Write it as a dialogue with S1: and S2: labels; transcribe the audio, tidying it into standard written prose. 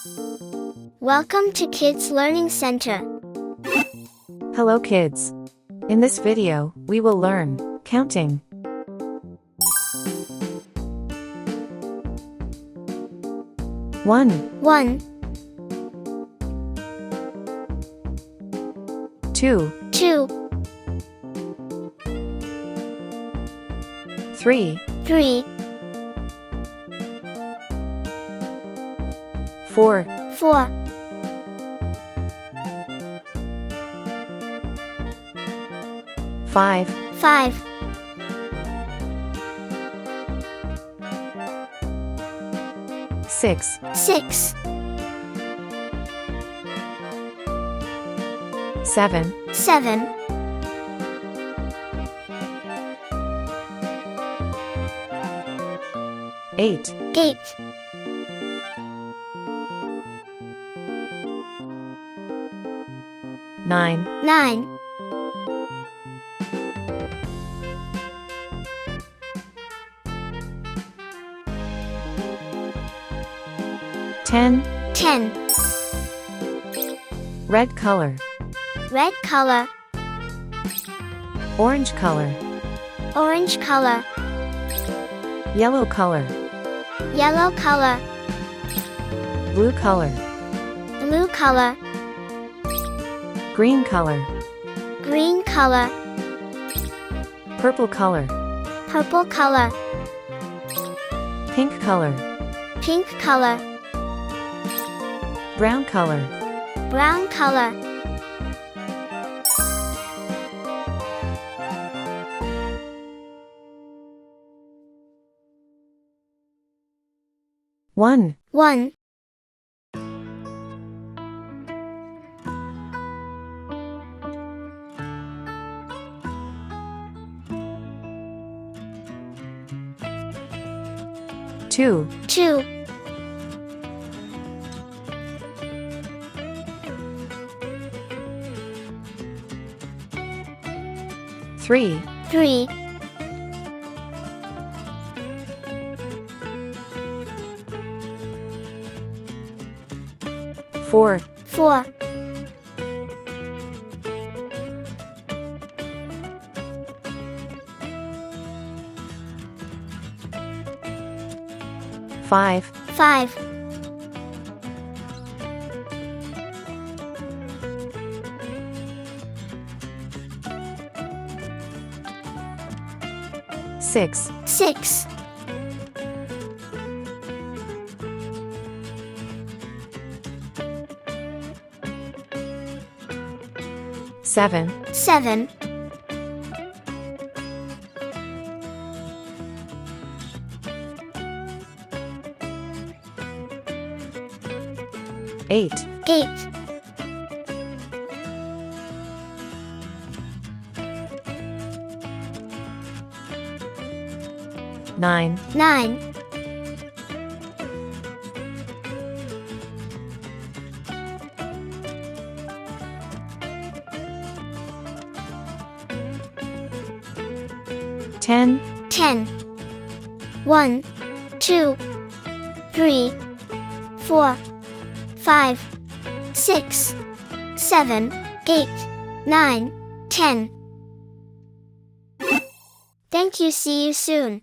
S1: Welcome to Kids Learning Center.
S2: Hello kids. In this video, we will learn counting. One,
S1: 1,
S2: 2,
S1: 2,
S2: 3,
S1: 3,
S2: 4,
S1: 4,
S2: 5,
S1: 5,
S2: 6,
S1: 6,
S2: 7,
S1: 7,
S2: 8,
S1: 8,
S2: 9,
S1: 9,
S2: 10.
S1: 10.
S2: Red color,
S1: Red color,
S2: orange color,
S1: orange color,
S2: yellow color,
S1: yellow color,
S2: blue color,
S1: blue color,
S2: green color,
S1: green color,
S2: purple color,
S1: purple color,
S2: pink color,
S1: pink color,
S2: brown color.
S1: brown color.
S2: One,
S1: 1,
S2: 2,
S1: 2,
S2: 3,
S1: 3,
S2: 4,
S1: 4,
S2: 5,
S1: 5,
S2: 6,
S1: 6,
S2: 7,
S1: 7,
S2: 8,
S1: 8,
S2: 9,
S1: 9,
S2: 10,
S1: 10. 1, 2, 3, 4, 5, 6, 7, 8, 9, 10. Thank you. See you soon.